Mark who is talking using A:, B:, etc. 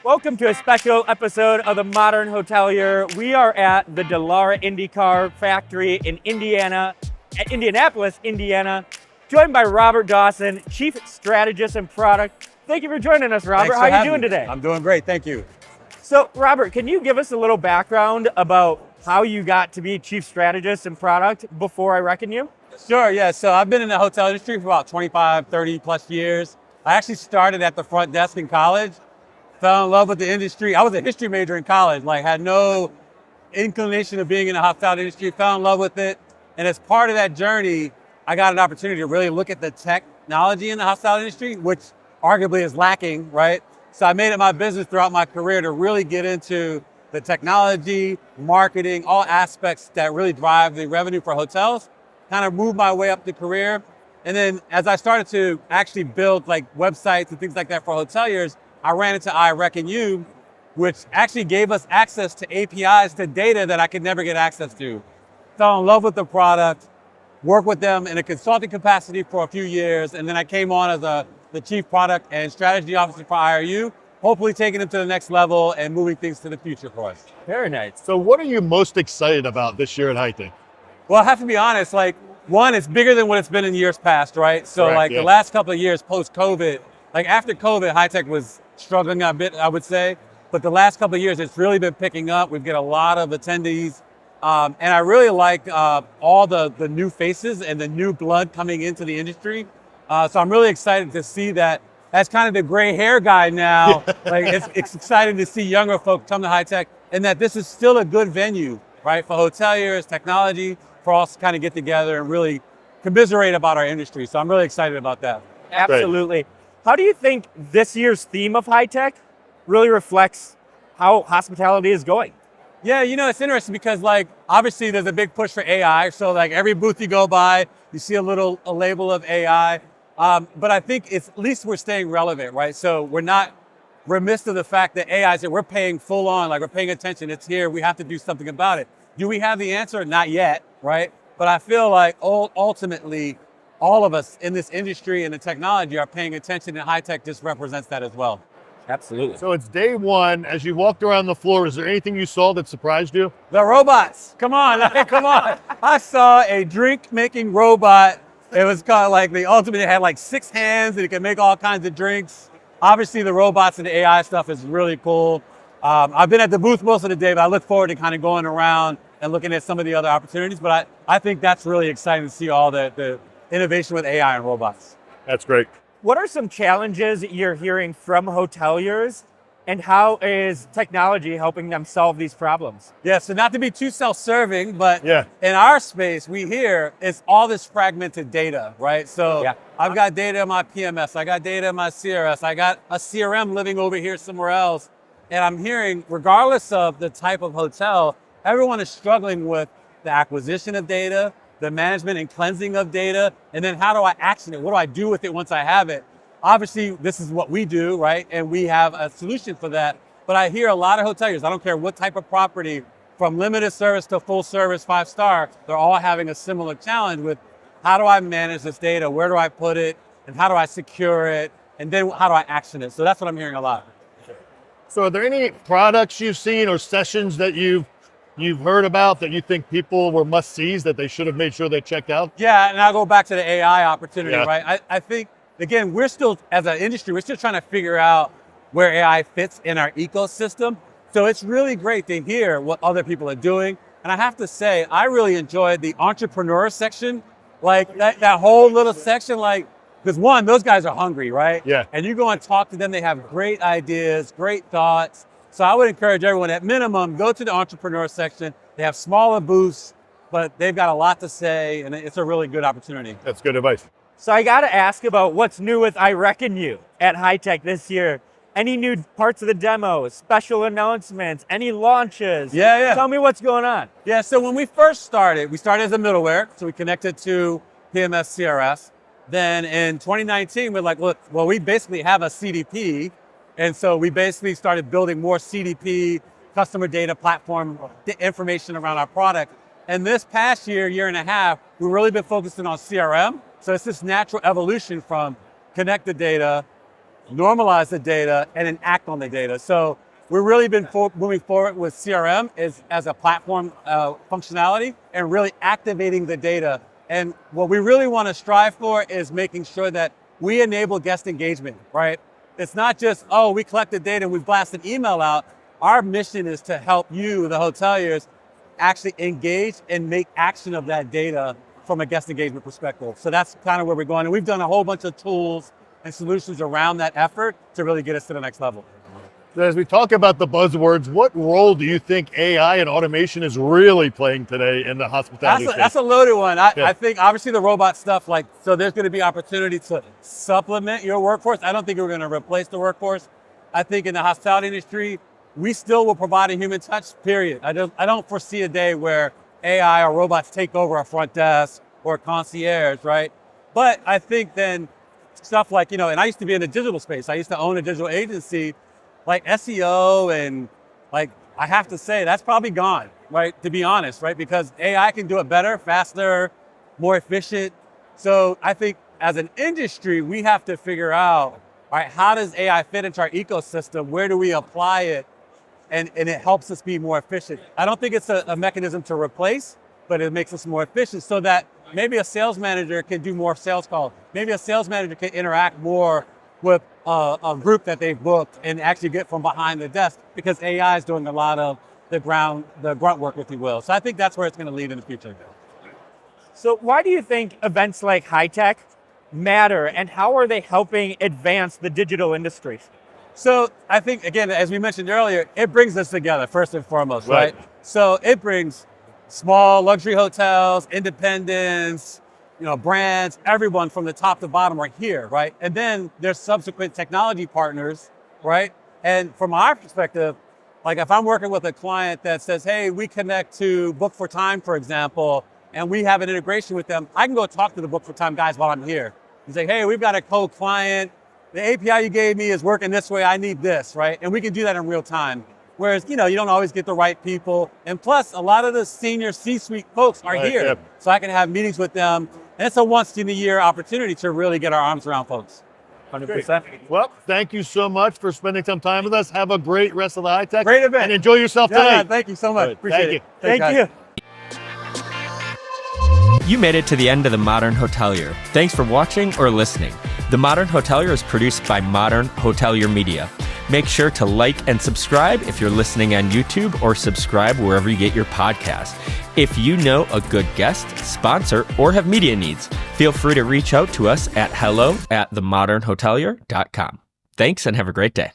A: Welcome to a special episode of the Modern Hotelier. We are at the Dallara IndyCar factory in Indianapolis, Indiana, joined by Robert Dawson, Chief Strategist and Product. Thank you for joining us, Robert. How are you doing today?
B: I'm doing great, thank you.
A: So, Robert, can you give us a little background about how you got to be Chief Strategist and Product before IRECKONU?
B: Sure, yeah. So I've been in the hotel industry for about 25, 30 plus years. I actually started at the front desk in college, fell in love with the industry. I was a history major in college, had no inclination of being in the hospitality industry, fell in love with it. And as part of that journey, I got an opportunity to really look at the technology in the hospitality industry, which arguably is lacking, right? So I made it my business throughout my career to really get into the technology, marketing, all aspects that really drive the revenue for hotels, kind of moved my way up the career. And then as I started to actually build websites and things like that for hoteliers, I ran into IRECKONU, which actually gave us access to APIs to data that I could never get access to. Fell in love with the product, worked with them in a consulting capacity for a few years, and then I came on as the Chief Product and Strategy Officer for IRU, hopefully taking them to the next level and moving things to the future for us.
A: Very nice.
C: So what are you most excited about this year at HITEC?
B: Well, I have to be honest, one, it's bigger than what it's been in years past, right? So
C: Correct, yeah.
B: The last couple of years post-COVID, after COVID, HITEC was struggling a bit, I would say. But the last couple of years, it's really been picking up. We've got a lot of attendees. And I really like all the new faces and the new blood coming into the industry. So I'm really excited to see that. As kind of the gray hair guy now, it's exciting to see younger folk come to HITEC, and that this is still a good venue, right? For hoteliers, technology, for us to kind of get together and really commiserate about our industry. So I'm really excited about that.
A: Absolutely. How do you think this year's theme of HITEC really reflects how hospitality is going?
B: Yeah, it's interesting because obviously there's a big push for AI. So every booth you go by, you see a label of AI. But I think at least we're staying relevant, right? So we're not remiss of the fact that AI is that we're paying full on, we're paying attention. It's here. We have to do something about it. Do we have the answer? Not yet, right? But I feel like ultimately all of us in this industry and the technology are paying attention, and HITEC just represents that as well.
A: Absolutely.
C: So it's day one. As you walked around the floor, is there anything you saw that surprised you?
B: The robots. Come on, come on. I saw a drink-making robot. It was kind of the ultimate. It had 6 hands and it could make all kinds of drinks. Obviously, the robots and the AI stuff is really cool. I've been at the booth most of the day, but I look forward to kind of going around and looking at some of the other opportunities. But I think that's really exciting to see all the innovation with AI and robots.
C: That's great.
A: What are some challenges you're hearing from hoteliers, and how is technology helping them solve these problems?
B: Yeah, so not to be too self-serving, but
C: Yeah.
B: in our space, we hear it's all this fragmented data, right? So
A: Yeah.
B: I've got data in my PMS, I got data in my CRS, I got a CRM living over here somewhere else. And I'm hearing, regardless of the type of hotel, everyone is struggling with the acquisition of data, the management and cleansing of data, and then how do I action it? What do I do with it once I have it? Obviously, this is what we do, right? And we have a solution for that. But I hear a lot of hoteliers, I don't care what type of property, from limited service to full service 5-star, they're all having a similar challenge with how do I manage this data? Where do I put it? And how do I secure it? And then how do I action it? So that's what I'm hearing a lot.
C: So are there any products you've seen or sessions that you've heard about that you think people were must-sees that they should have made sure they checked out?
B: Yeah, and I'll go back to the AI opportunity,
C: Yeah.
B: right? I think, again, we're still, as an industry, we're still trying to figure out where AI fits in our ecosystem. So it's really great to hear what other people are doing. And I have to say, I really enjoyed the entrepreneur section, that whole little section, because one, those guys are hungry, right?
C: Yeah.
B: And you go and talk to them, they have great ideas, great thoughts. So I would encourage everyone, at minimum, go to the entrepreneur section. They have smaller booths, but they've got a lot to say, and it's a really good opportunity.
C: That's good advice.
A: So I got to ask about what's new with IRECKONU at HITEC this year. Any new parts of the demo, special announcements, any launches?
B: Yeah.
A: Tell me what's going on.
B: Yeah, so when we first started, we started as a middleware. So we connected to PMS CRS. Then in 2019, we're like, look, well, we basically have a CDP. And so we basically started building more CDP, customer data platform, information around our product. And this past year and a half, we've really been focusing on CRM. So it's this natural evolution from connected data, normalize the data, and then act on the data. So we've really been moving forward with CRM as a platform functionality and really activating the data. And what we really want to strive for is making sure that we enable guest engagement, right? It's not just, oh, we collected data and we blasted email out. Our mission is to help you, the hoteliers, actually engage and make action of that data from a guest engagement perspective. So that's kind of where we're going. And we've done a whole bunch of tools and solutions around that effort to really get us to the next level.
C: As we talk about the buzzwords, what role do you think AI and automation is really playing today in the hospitality space?
B: That's a loaded one. I think obviously the robot stuff, so there's going to be opportunity to supplement your workforce. I don't think we're going to replace the workforce. I think in the hospitality industry, we still will provide a human touch, period. I don't foresee a day where AI or robots take over a front desk or a concierge, right? But I think then stuff like, and I used to be in the digital space. I used to own a digital agency. Like SEO and I have to say that's probably gone, right? To be honest, right? Because AI can do it better, faster, more efficient. So I think as an industry, we have to figure out, all right, how does AI fit into our ecosystem? Where do we apply it? And it helps us be more efficient. I don't think it's a mechanism to replace, but it makes us more efficient so that maybe a sales manager can do more sales calls. Maybe a sales manager can interact more with a group that they've booked and actually get from behind the desk because AI is doing a lot of the grunt work, if you will. So I think that's where it's going to lead in the future.
A: So why do you think events like HITEC matter, and how are they helping advance the digital industry?
B: So I think, again, as we mentioned earlier, it brings us together first and foremost, right? So it brings small luxury hotels, independents, brands, everyone from the top to bottom are here, right? And then there's subsequent technology partners, right? And from our perspective, if I'm working with a client that says, hey, we connect to Book for Time, for example, and we have an integration with them, I can go talk to the Book for Time guys while I'm here. And say, hey, we've got a co-client. The API you gave me is working this way. I need this, right? And we can do that in real time. Whereas, you don't always get the right people. And plus, a lot of the senior C-suite folks are here. Yep. So I can have meetings with them. And it's a once-in-a-year opportunity to really get our arms around folks.
A: 100%.
C: Great. Well, thank you so much for spending some time with us. Have a great rest of the HITEC.
B: Great event.
C: And enjoy yourself tonight.
B: Thank you so much.
C: Good.
B: Appreciate it.
A: Thank you.
D: You made it to the end of The Modern Hotelier. Thanks for watching or listening. The Modern Hotelier is produced by Modern Hotelier Media. Make sure to like and subscribe if you're listening on YouTube, or subscribe wherever you get your podcasts. If you know a good guest, sponsor, or have media needs, feel free to reach out to us at hello@themodernhotelier.com. Thanks and have a great day.